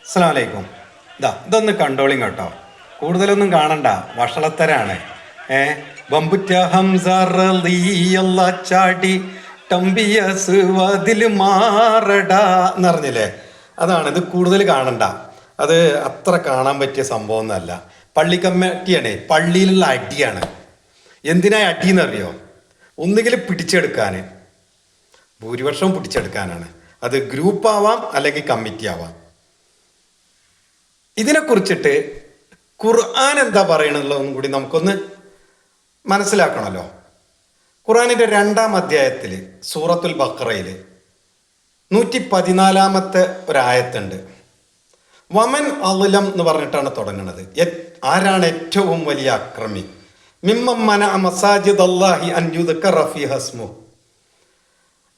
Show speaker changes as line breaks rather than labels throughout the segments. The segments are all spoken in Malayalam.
അസ്സലാമു അലൈക്കും. ഇതൊന്ന് കണ്ടോളിങ് കേട്ടോ, കൂടുതലൊന്നും കാണണ്ട, വഷളത്തരാണ്. ബമ്പുറ്റ ഹംസ റളിയല്ലാ ചാടി ടംബിയസ് വതിൽ മാറടാ എന്ന് പറഞ്ഞില്ലേ, അതാണ്. ഇത് കൂടുതൽ കാണണ്ട, അത് അത്ര കാണാൻ പറ്റിയ സംഭവം ഒന്നല്ല. പള്ളി കമ്മിറ്റിയാണ്, പള്ളിയിലുള്ള അടിയാണ്. എന്തിനാ അടിയെന്നറിയോ? ഒന്നുകിൽ പിടിച്ചെടുക്കാൻ, ഭൂരിപക്ഷവും പിടിച്ചെടുക്കാനാണ്. അത് ഗ്രൂപ്പ് ആവാം അല്ലെങ്കിൽ കമ്മിറ്റി ആവാം. ഇതിനെക്കുറിച്ചിട്ട് ഖുർആൻ എന്താ പറയണുള്ളതെന്നും കൂടി നമുക്കൊന്ന് മനസ്സിലാക്കണമല്ലോ. ഖുർആനിൻ്റെ 2-ാം അധ്യായത്തിൽ സൂറത്തുൽ ബഖറയിൽ 114-ാമത്തെ ഒരായത്തുണ്ട്. വമൻ അളുലം എന്ന് പറഞ്ഞിട്ടാണ് തുടങ്ങുന്നത്. ആരാണ് ഏറ്റവും വലിയ അക്രമി? മിമ്മൻ മനഅ മസാജിദ് അല്ലാഹി അൻ യുദ്കറ ഫീഹ ഇസ്മുഹു.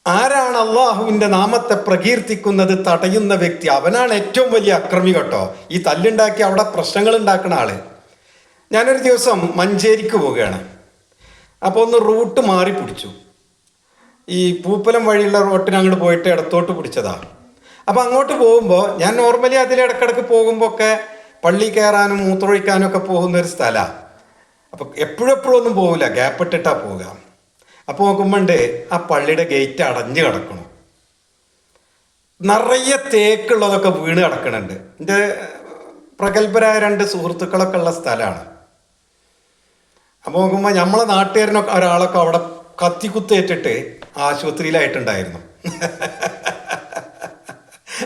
ആരാണ് അള്ളാഹുവിൻ്റെ നാമത്തെ പ്രകീർത്തിക്കുന്നത് തടയുന്ന വ്യക്തി, അവനാണ് ഏറ്റവും വലിയ അക്രമി കേട്ടോ. ഈ തല്ലുണ്ടാക്കി അവിടെ പ്രശ്നങ്ങൾ ഉണ്ടാക്കുന്ന ആള്. ഞാനൊരു ദിവസം മഞ്ചേരിക്ക് പോവുകയാണ്. അപ്പോൾ ഒന്ന് റൂട്ട് മാറി പിടിച്ചു. ഈ പൂപ്പലം വഴിയുള്ള റോട്ടിന് അങ്ങോട്ട് പോയിട്ട് ഇടത്തോട്ട് പിടിച്ചതാ. അപ്പോൾ അങ്ങോട്ട് പോകുമ്പോൾ ഞാൻ നോർമലി അതിലിടക്കിടക്ക് പോകുമ്പോൾ ഒക്കെ പള്ളി കയറാനും മൂത്രമൊഴിക്കാനും ഒക്കെ പോകുന്ന ഒരു സ്ഥലമാണ്. അപ്പോൾ എപ്പോഴും ഒന്നും പോകില്ല, ഗ്യാപ്പ് ഇട്ടിട്ടാണ് പോവുക. അപ്പോൾ നോക്കുമ്പോണ്ട് ആ പള്ളിയുടെ ഗേറ്റ് അടഞ്ഞു കിടക്കണം. നിറയെ തേക്കുള്ളതൊക്കെ വീണ് കിടക്കണുണ്ട്. എൻ്റെ പ്രഗത്ഭരായ 2 സുഹൃത്തുക്കളൊക്കെ ഉള്ള സ്ഥലമാണ്. അപ്പോൾ നോക്കുമ്പോൾ നമ്മളെ നാട്ടുകാരനൊക്കെ ഒരാളൊക്കെ അവിടെ കത്തിക്കുത്തേറ്റിട്ട് ആശുപത്രിയിലായിട്ടുണ്ടായിരുന്നു.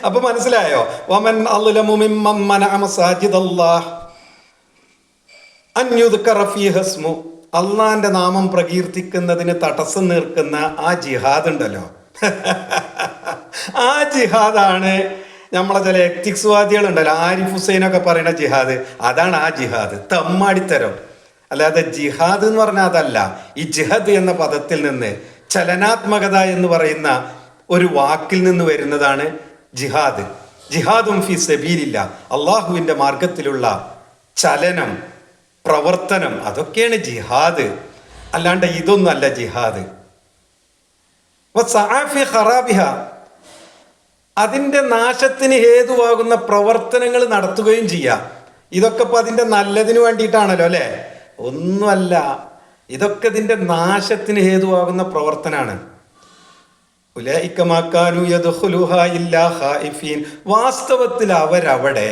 അപ്പൊ മനസ്സിലായോ? വമൻ അളുലമു മിമ്മൻ മനഅ മസാജിദല്ലാഹ് അൻ യുദ്കറ ഫീഹ ഇസ്മുഹു. അള്ളാന്റെ നാമം പ്രകീർത്തിക്കുന്നതിന് തടസ്സം നിൽക്കുന്ന ആ ജിഹാദ് ഉണ്ടല്ലോ, ആ ജിഹാദാണ് നമ്മളെ ചില എത്തിക്സ് വാദികളുണ്ടല്ലോ, ആരിഫ് ഹുസൈനൊക്കെ പറയുന്ന ജിഹാദ്. അതാണ് ആ ജിഹാദ്, തെമ്മാടിത്തരം. അല്ലാതെ ജിഹാദ് എന്ന് പറഞ്ഞാൽ അതല്ല. ഈ ജിഹദ് എന്ന പദത്തിൽ നിന്ന് ചലനാത്മകത എന്ന് പറയുന്ന ഒരു വാക്കിൽ നിന്ന് വരുന്നതാണ് ജിഹാദ്. ജിഹാദും ഫി സബീലില്ല, അള്ളാഹുവിൻ്റെ മാർഗത്തിലുള്ള ചലനം, പ്രവർത്തനം, അതൊക്കെയാണ് ജിഹാദ്. അല്ലാണ്ട് ഇതൊന്നും അല്ല ജിഹാദ്. അതിൻ്റെ നാശത്തിന് ഹേതുവാകുന്ന പ്രവർത്തനങ്ങൾ നടത്തുകയും ചെയ്യാം. ഇതൊക്കെ ഇപ്പം അതിൻ്റെ നല്ലതിന് വേണ്ടിയിട്ടാണല്ലോ അല്ലേ? ഒന്നുമല്ല, ഇതൊക്കെ ഇതിൻ്റെ നാശത്തിന് ഹേതുവാകുന്ന പ്രവർത്തനമാണ്. വാസ്തവത്തിൽ അവരവിടെ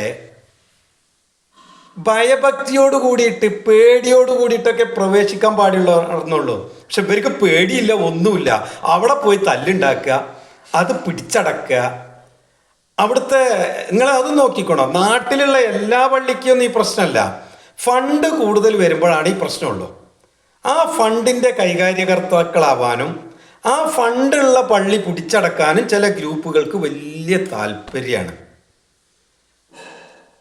ഭയഭക്തിയോട് കൂടിയിട്ട്, പേടിയോട് കൂടിയിട്ടൊക്കെ പ്രവേശിക്കാൻ പാടുള്ളൂ. പക്ഷെ ഇവർക്ക് പേടിയില്ല, ഒന്നുമില്ല. അവിടെ പോയി തല്ലുണ്ടാക്കുക, അത് പിടിച്ചടക്കുക. അവിടുത്തെ നിങ്ങൾ അത് നോക്കിക്കോണോ, നാട്ടിലുള്ള എല്ലാ പള്ളിക്കൊന്നും ഈ പ്രശ്നമല്ല. ഫണ്ട് കൂടുതൽ വരുമ്പോഴാണ് ഈ പ്രശ്നമുള്ളൂ. ആ ഫണ്ടിൻ്റെ കൈകാര്യകർത്താക്കളാവാനും ആ ഫണ്ടുള്ള പള്ളി പിടിച്ചടക്കാനും ചില ഗ്രൂപ്പുകൾക്ക് വലിയ താല്പര്യമാണ്.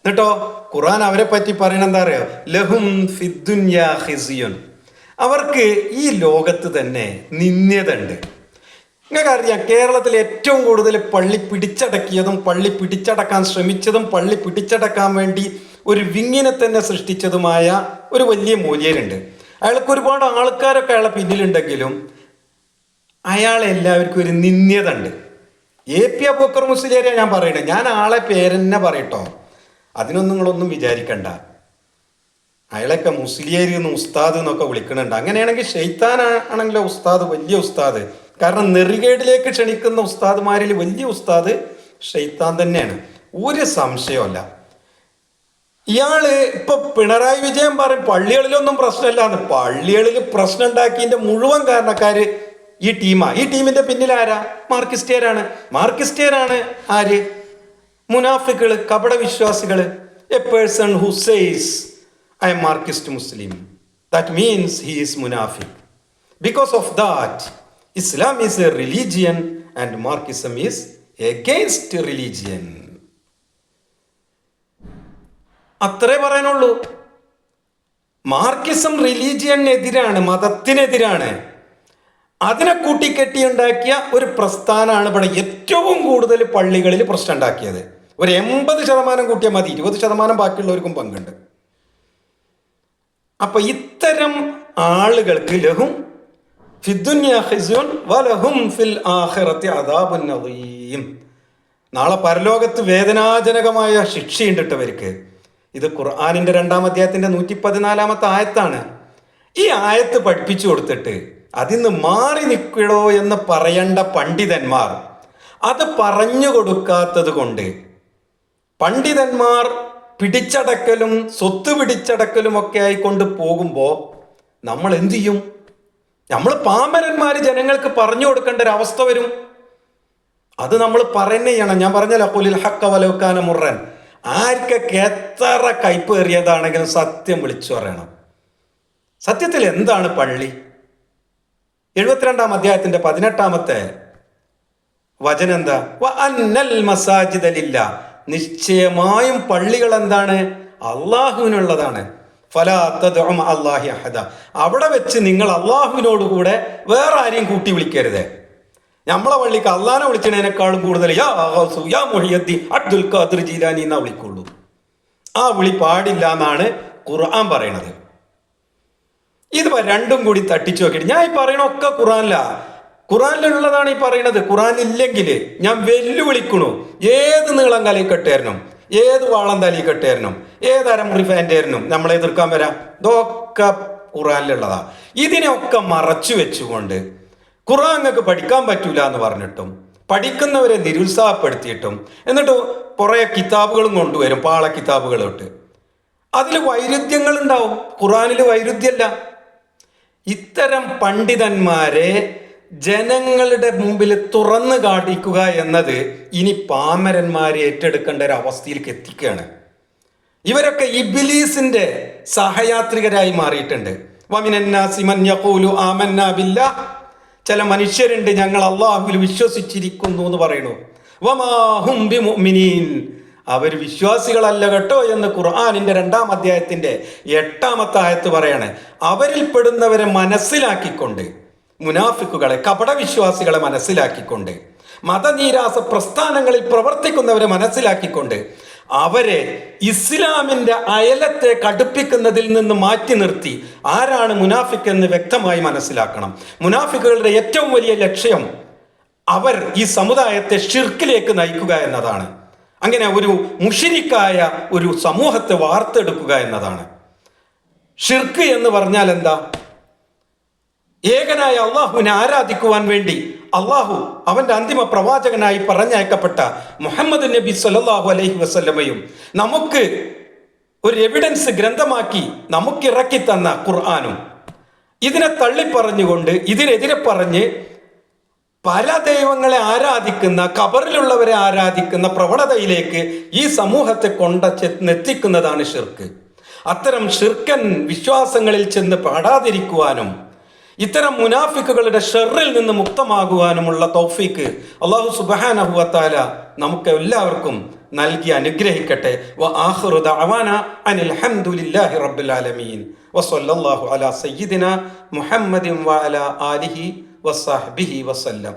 എന്നിട്ടോ ഖുർആൻ അവരെ പറ്റി പറയണ എന്താ അറിയോ? ലഹും ഫിദ്ദുന്യാ ഖിസ്യുൻ. അവർക്ക് ഈ ലോകത്ത് തന്നെ നിന്ദ്യത ഉണ്ട്. നിങ്ങൾക്കറിയാം, കേരളത്തിൽ ഏറ്റവും കൂടുതൽ പള്ളി പിടിച്ചടക്കിയതും പള്ളി പിടിച്ചടക്കാൻ ശ്രമിച്ചതും പള്ളി പിടിച്ചടക്കാൻ വേണ്ടി ഒരു വിങ്ങിനെ തന്നെ സൃഷ്ടിച്ചതുമായ ഒരു വലിയ മൂല്യരുണ്ട്. അയാൾക്ക് ഒരുപാട് ആൾക്കാരൊക്കെ അയാളെ പിന്നിലുണ്ടെങ്കിലും അയാളെ എല്ലാവർക്കും ഒരു നിന്ദ്യത ഉണ്ട്. AP അബൂബക്കർ മുസ്ലിയാരെയാണ് ഞാൻ പറയണേ. ഞാൻ ആളെ പേരെന്നെ പറയട്ടോ, അതിനൊന്നും നിങ്ങളൊന്നും വിചാരിക്കണ്ട. അയാളൊക്കെ മുസ്ലിയാരി എന്ന് ഉസ്താദ് എന്നൊക്കെ വിളിക്കുന്നുണ്ട്. അങ്ങനെയാണെങ്കിൽ ഷെയ്ത്താനാണെങ്കിലോ ഉസ്താദ്, വലിയ ഉസ്താദ്. കാരണം നെറികേടിലേക്ക് ക്ഷണിക്കുന്ന ഉസ്താദ്മാരിൽ വലിയ ഉസ്താദ് ഷെയ്ത്താൻ തന്നെയാണ്, ഒരു സംശയമല്ല. ഇയാള് ഇപ്പൊ പിണറായി വിജയൻ പറയും പള്ളികളിലൊന്നും പ്രശ്നമില്ലാന്ന്. പള്ളികളിൽ പ്രശ്നം ഉണ്ടാക്കിയതിന്റെ മുഴുവൻ കാരണക്കാര് ഈ ടീമാ. ഈ ടീമിന്റെ പിന്നിൽ ആരാ? മാർക്സിസ്റ്റുകാരാണ്. ആര്? മുനാഫിക്കുകൾ, കപട വിശ്വാസികൾ. A person who says I am Marxist Muslim, that means he is മുനാഫിക്. Because of that Islam is a religion and Marxism is against religion. അത്രേ പറയാനുള്ളൂ. മാർക്സിസം റിലീജിയനെതിരാണ്, മതത്തിനെതിരാണ്. അതിനെ കൂട്ടിക്കെട്ടിയുണ്ടാക്കിയ ഒരു പ്രസ്ഥാനമാണ് ഇവിടെ ഏറ്റവും കൂടുതൽ പള്ളികളിൽ പ്രശ്നം ഉണ്ടാക്കിയത്. ഒരു 80% കൂട്ടിയാൽ മതി, 20% ബാക്കിയുള്ളവർക്കും പങ്കുണ്ട്. അപ്പൊ ഇത്തരം ആളുകൾക്ക് ലഹും ഫിദ്ദുന്യാ ഖിസ്യുൻ വലഹും ഫിൽ ആഖിറതി അദാബുൻ അദീം. നാളെ പരലോകത്ത് വേദനാജനകമായ ശിക്ഷയുണ്ട് ഇട്ടവർക്ക്. ഇത് ഖുർആനിന്റെ 2-ാം അധ്യായത്തിന്റെ 114-ാമത്തെ ആയത്താണ്. ഈ ആയത്ത് പഠിപ്പിച്ചു കൊടുത്തിട്ട് അതിന്ന് മാറി നിൽക്കണോ എന്ന് പറയേണ്ട പണ്ഡിതന്മാർ അത് പറഞ്ഞു കൊടുക്കാത്തത് കൊണ്ട് പണ്ഡിതന്മാർ പിടിച്ചടക്കലും സ്വത്ത് പിടിച്ചടക്കലും ഒക്കെ ആയിക്കൊണ്ട് പോകുമ്പോൾ നമ്മൾ എന്തു ചെയ്യും? നമ്മൾ പാമരന്മാർ ജനങ്ങൾക്ക് പറഞ്ഞു കൊടുക്കേണ്ട ഒരു അവസ്ഥ വരും. അത് നമ്മൾ പറയുന്ന ചെയ്യണം. ഞാൻ പറഞ്ഞല്ലോ, ഖുലിൽ ഹഖ്ക വലൗ കാന മുർറൻ. ആർക്കൊക്കെ എത്ര കയ്പ് ഏറിയതാണെങ്കിലും സത്യം വിളിച്ചു പറയണം. സത്യത്തിൽ എന്താണ് പള്ളി? 72-ാം അധ്യായത്തിന്റെ 18-ാമത്തെ വചനം എന്താ? വഅന്നൽ മസാജിദ ലില്ലാഹ്. നിശ്ചയമായും പള്ളികൾ എന്താണ്? അള്ളാഹുവിനുള്ളതാണ്. ഫലാ തദ്ഉ മഅ അല്ലാഹി അഹദ. അവിടെ വെച്ച് നിങ്ങൾ അള്ളാഹുവിനോട് കൂടെ വേറെ ആരെയും കൂട്ടി വിളിക്കരുത്. നമ്മളെ പള്ളിക്ക് അള്ളാനെ വിളിച്ചതിനേക്കാളും കൂടുതൽ യാ ഗൗസു യാ മുഹിയുദ്ദീൻ അബ്ദുൽ ഖാദിർ ജീലാനി എന്നാ വിളിക്കുള്ളൂ. ആ വിളി പാടില്ല എന്നാണ് ഖുർആൻ പറയണത്. ഇത് രണ്ടും കൂടി തട്ടിച്ചു നോക്കിയിട്ട് ഞാൻ ഈ പറയണൊക്കെ ഖുർആനിലുള്ളതാണ് ഈ പറയുന്നത്. ഖുർആൻ ഇല്ലെങ്കിൽ ഞാൻ വെല്ലുവിളിക്കണു. ഏത് നീളം കലി കെട്ടുകാരനും, ഏത് വാളം തലി കെട്ടുകാരനും, ഏത് അരമുറി ഫാൻറ്റുകാരനും നമ്മളെ എതിർക്കാൻ വരാം. ഇതൊക്കെ ഖുർആനിലുള്ളതാ. ഇതിനെയൊക്കെ മറച്ചു വെച്ചുകൊണ്ട് ഖുർആൻ നിങ്ങൾക്ക് പഠിക്കാൻ പറ്റൂല എന്ന് പറഞ്ഞിട്ടും പഠിക്കുന്നവരെ നിരുത്സാഹപ്പെടുത്തിയിട്ടും എന്നിട്ട് കുറേ കിതാബുകളും കൊണ്ടുവരും, പാള കിതാബുകളോട്ട്. അതിൽ വൈരുദ്ധ്യങ്ങൾ ഉണ്ടാവും. ഖുർആനിൽ വൈരുദ്ധ്യമല്ല. ഇത്തരം പണ്ഡിതന്മാരെ ജനങ്ങളുടെ മുമ്പിൽ തുറന്നു കാട്ടിക്കുക എന്നത് ഇനി പാമരന്മാരെ ഏറ്റെടുക്കേണ്ട ഒരു അവസ്ഥയിലേക്ക് എത്തിക്കുകയാണ്. ഇവരൊക്കെ ഇബ്ലീസിന്റെ സഹയാത്രികരായി മാറിയിട്ടുണ്ട്. വമിനന്നാസി മൻ യഖൂലു ആമന്നാ ബില്ലാഹ്. ചില മനുഷ്യരുണ്ട് ഞങ്ങൾ അള്ളാഹുവിൽ വിശ്വസിച്ചിരിക്കുന്നു എന്ന് പറയുന്നു. വമാ ഹും ബിമുഅ്മിനീൻ. അവർ വിശ്വാസികളല്ല കേട്ടോ എന്ന് ഖുർആനിന്റെ 2-ാം അധ്യായത്തിന്റെ 8-ാമത്തെ ആയത്ത് പറയാണ്. അവരിൽ പെടുന്നവരെ മനസ്സിലാക്കിക്കൊണ്ട്, മുനാഫിക്കുകളെ കപടവിശ്വാസികളെ മനസ്സിലാക്കിക്കൊണ്ട്, മതനീരാസ പ്രസ്ഥാനങ്ങളിൽ പ്രവർത്തിക്കുന്നവരെ മനസ്സിലാക്കിക്കൊണ്ട് അവരെ ഇസ്ലാമിന്റെ അയലത്തെ കടുപ്പിക്കുന്നതിൽ നിന്ന് മാറ്റി നിർത്തി ആരാണ് മുനാഫിക്ക് എന്ന് വ്യക്തമായി മനസ്സിലാക്കണം. മുനാഫിക്കുകളുടെ ഏറ്റവും വലിയ ലക്ഷ്യം അവർ ഈ സമുദായത്തെ ഷിർക്കിലേക്ക് നയിക്കുക എന്നതാണ്. അങ്ങനെ ഒരു മുശ്രിക്കായ ഒരു സമൂഹത്തെ വാർത്തെടുക്കുക എന്നതാണ്. ഷിർക്ക് എന്ന് പറഞ്ഞാൽ എന്താ? ഏകനായ അള്ളാഹുവിനെ ആരാധിക്കുവാൻ വേണ്ടി അള്ളാഹു അവന്റെ അന്തിമ പ്രവാചകനായി പറഞ്ഞയക്കപ്പെട്ട മുഹമ്മദ് നബി സല്ലല്ലാഹു അലൈഹി വസല്ലമയും നമുക്ക് ഒരു എവിഡൻസ് ഗ്രന്ഥമാക്കി നമുക്ക് ഇറക്കി തന്ന ഖുർആനും ഇതിനെ തള്ളിപ്പറഞ്ഞുകൊണ്ട് ഇതിനെതിരെ പറഞ്ഞ് പല ദൈവങ്ങളെ ആരാധിക്കുന്ന, ഖബറിലുള്ളവരെ ആരാധിക്കുന്ന പ്രവണതയിലേക്ക് ഈ സമൂഹത്തെ കൊണ്ടെത്തിക്കുന്നതാണ് ഷിർക്ക്. അത്തരം ഷിർക്കൻ വിശ്വാസങ്ങളിൽ ചെന്ന് പാടാതിരിക്കുവാനും ഇത്തരം മുനാഫിക്കുകളുടെ ഷർറിൽ നിന്ന് മുക്തമാകുവാനുമുള്ള തൗഫീക്ക് അല്ലാഹു സുബ്ഹാനഹു വ തആല നമുക്ക് എല്ലാവർക്കും നൽകി അനുഗ്രഹിക്കട്ടെ. വ ആഖിറു ദഅവാന അനിൽ ഹംദുലില്ലാഹി റബ്ബിൽ ആലമീൻ. വസല്ലല്ലാഹു അലാ സയ്യിദിന മുഹമ്മദിൻ വഅലാ ആലിഹി വസഹ്ബിഹി വസല്ലം.